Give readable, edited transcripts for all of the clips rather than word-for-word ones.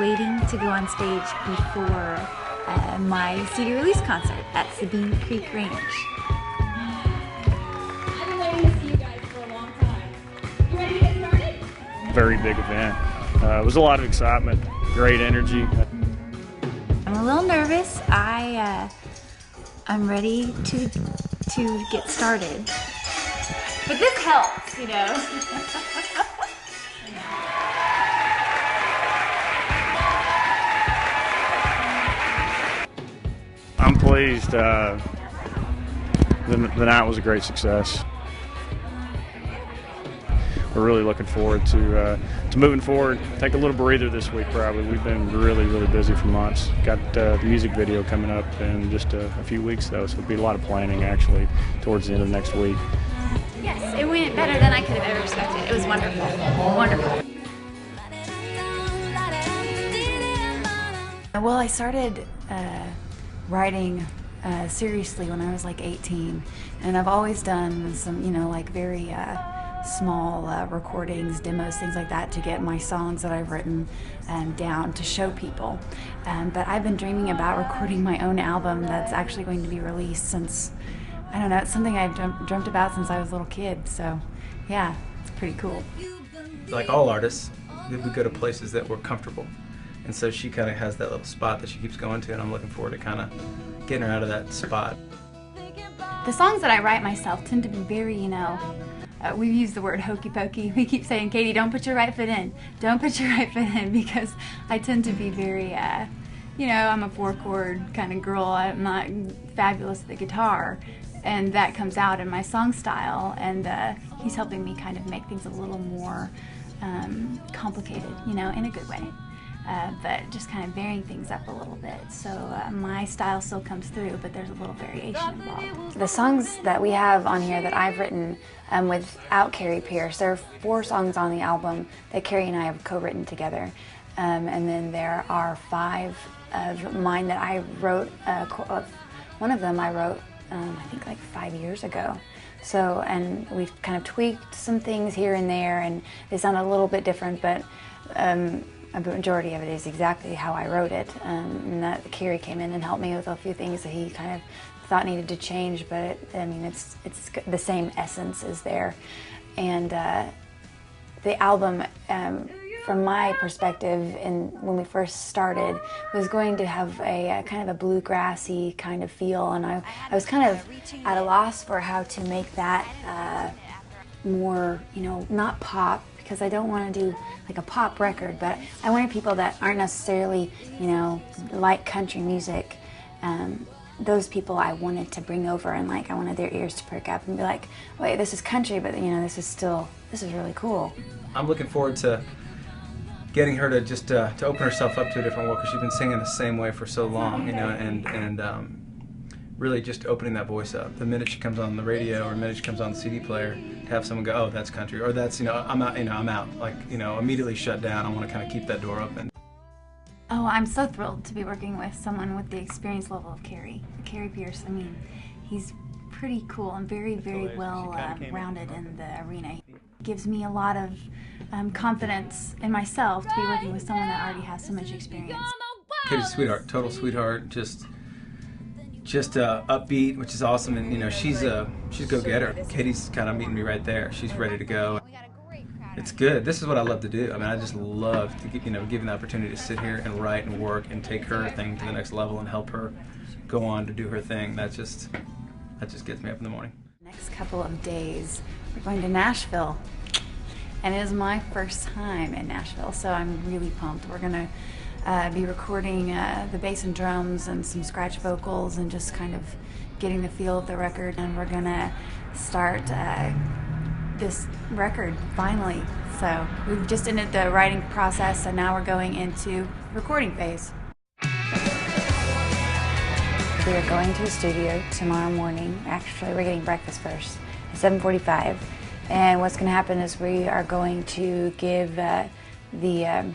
waiting to go on stage before my CD release concert at Sabine Creek Range. I've been waiting to see you guys for a long time. You ready to get started? Very big event. It was a lot of excitement, great energy. I'm a little nervous. I'm ready to get started. But this helps, you know. I'm pleased. The night was a great success. We're really looking forward to moving forward. Take a little breather this week, probably. We've been really busy for months. Got the music video coming up in just a few weeks, though, so it'll be a lot of planning, actually, towards the end of next week. Yes, it went better than I could have ever expected. It was wonderful. Wonderful. Well, I started writing seriously when I was like 18, and I've always done some, you know, like very small recordings, demos, things like that to get my songs that I've written down to show people. But I've been dreaming about recording my own album that's actually going to be released since, I don't know, it's something I've dreamt about since I was a little kid. So yeah, it's pretty cool. Like all artists, we go to places that we're comfortable. And so she kind of has that little spot that she keeps going to, and I'm looking forward to kind of getting her out of that spot. The songs that I write myself tend to be very, you know, we use the word hokey pokey. We keep saying, Katie, don't put your right foot in. Don't put your right foot in, because I tend to be very, you know, I'm a 4-chord kind of girl. I'm not fabulous at the guitar. And that comes out in my song style. And he's helping me kind of make things a little more complicated, you know, in a good way. But just kind of varying things up a little bit. So my style still comes through, but there's a little variation involved. The songs that we have on here that I've written without Carrie Pierce, there are 4 songs on the album that Carrie and I have co-written together. And then there are 5 of mine that I wrote. One of them I wrote, I think like 5 years ago. So, and we've kind of tweaked some things here and there, and they sound a little bit different, but a majority of it is exactly how I wrote it, and that Carrie came in and helped me with a few things that he kind of thought needed to change, but I mean, it's the same essence is there. And the album, from my perspective, and when we first started, was going to have a kind of a bluegrassy kind of feel, and I was kind of at a loss for how to make that more, you know, not pop, because I don't want to do like a pop record, but I wanted people that aren't necessarily, you know, like country music. Those people I wanted to bring over, and like I wanted their ears to perk up and be like, wait, this is country, but you know, this is really cool. I'm looking forward to getting her to just to open herself up to a different world, because she's been singing the same way for so long, you know, and really just opening that voice up. The minute she comes on the radio, or the minute she comes on the CD player, to have someone go, oh, that's country, or that's, you know, I'm out, I'm out. Like, you know, immediately shut down. I want to kind of keep that door open. Oh, I'm so thrilled to be working with someone with the experience level of Carrie Pierce. I mean, he's pretty cool and very well rounded in the arena. He gives me a lot of confidence in myself to be working with someone that already has so much experience. Katie's a sweetheart, total sweetheart, just upbeat, which is awesome, and you know, she's a go-getter. Katie's kind of meeting me right there. She's ready to go. It's good. This is what I love to do. I mean, I just love to, you know, given the opportunity to sit here and write and work and take her thing to the next level and help her go on to do her thing. That just gets me up in the morning. Next couple of days, we're going to Nashville, and it is my first time in Nashville, so I'm really pumped. We're gonna be recording the bass and drums and some scratch vocals and just kind of getting the feel of the record, and we're gonna start this record finally. So we've just ended the writing process, and now we're going into recording phase. We are going to the studio tomorrow morning. Actually, we're getting breakfast first at 7:45, and what's going to happen is we are going to give the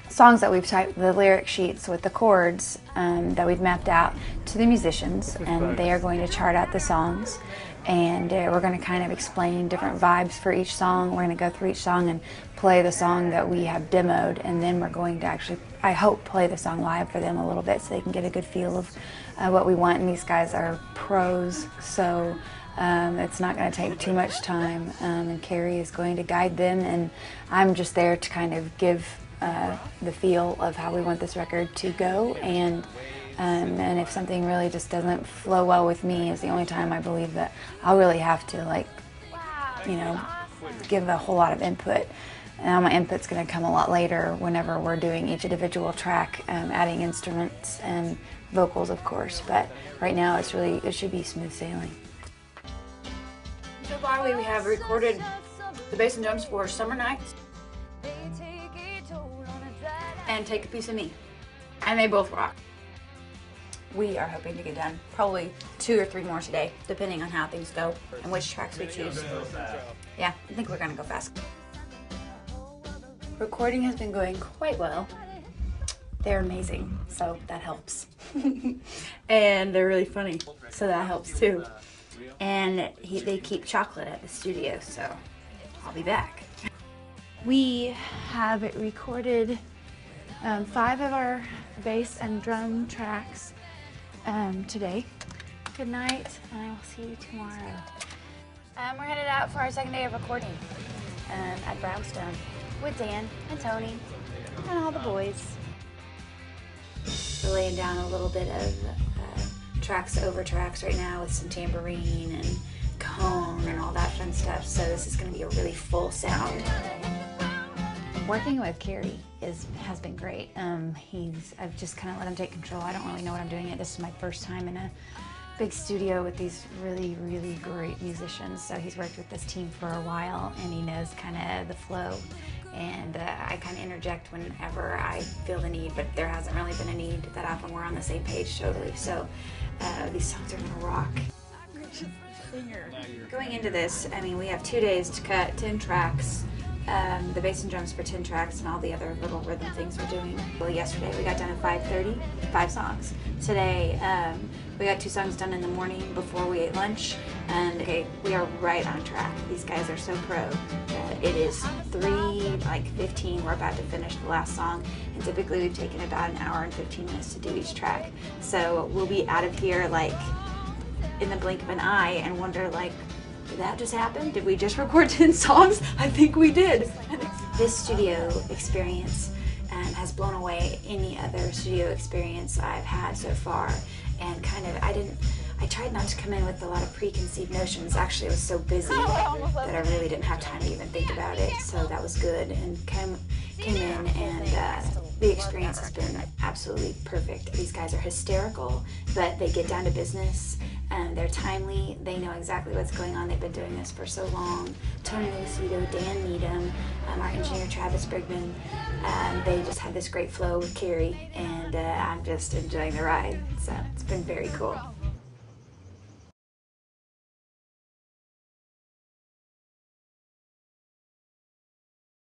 songs that we've typed, the lyric sheets with the chords that we've mapped out, to the musicians, and they are going to chart out the songs. and we're going to kind of explain different vibes for each song. We're going to go through each song and play the song that we have demoed, and then we're going to actually, I hope, play the song live for them a little bit so they can get a good feel of what we want. And these guys are pros, so it's not going to take too much time, and Carrie is going to guide them, and I'm just there to kind of give the feel of how we want this record to go, and if something really just doesn't flow well with me is the only time I believe that I'll really have to, like, you know, give a whole lot of input. Now my input's going to come a lot later whenever we're doing each individual track, adding instruments and vocals, of course, but right now it should be smooth sailing. So far we have recorded the bass and drums for Summer Nights and Take a Piece of Me, and they both rock. We are hoping to get done probably 2 or 3 more today, depending on how things go and which tracks we choose. Yeah, I think we're gonna go fast. Recording has been going quite well. They're amazing, so that helps. And they're really funny, so that helps too. And they keep chocolate at the studio, so I'll be back. We have recorded 5 of our bass and drum tracks today. Good night, and I will see you tomorrow. We're headed out for our second day of recording at Brownstone with Dan and Tony and all the boys. We're laying down a little bit of tracks over tracks right now with some tambourine and cone and all that fun stuff, so this is going to be a really full sound. Working with Carrie has been great. I've just kind of let him take control. I don't really know what I'm doing yet. This is my first time in a big studio with these really, really great musicians. So he's worked with this team for a while, and he knows kind of the flow. And I kind of interject whenever I feel the need, but there hasn't really been a need that often. We're on the same page totally. So these songs are gonna rock. Going into this, I mean, we have 2 days to cut 10 tracks. The bass and drums for 10 tracks and all the other little rhythm things we're doing. Well, yesterday we got done at 5:30, 5 songs. Today we got 2 songs done in the morning before we ate lunch, and okay, we are right on track. These guys are so pro. It is 3:15. We're about to finish the last song, and typically we've taken about an hour and 15 minutes to do each track. So we'll be out of here like in the blink of an eye and wonder, like, did that just happen? Did we just record 10 songs? I think we did. This studio experience has blown away any other studio experience I've had so far, and kind of, I tried not to come in with a lot of preconceived notions. Actually, I was so busy that I really didn't have time to even think about it, so that was good, and came in, and the experience has been absolutely perfect. These guys are hysterical, but they get down to business. They're timely, they know exactly what's going on, they've been doing this for so long. Tony Lucido, Dan Needham, our engineer Travis Brigman, they just had this great flow with Carrie, and I'm just enjoying the ride, so it's been very cool.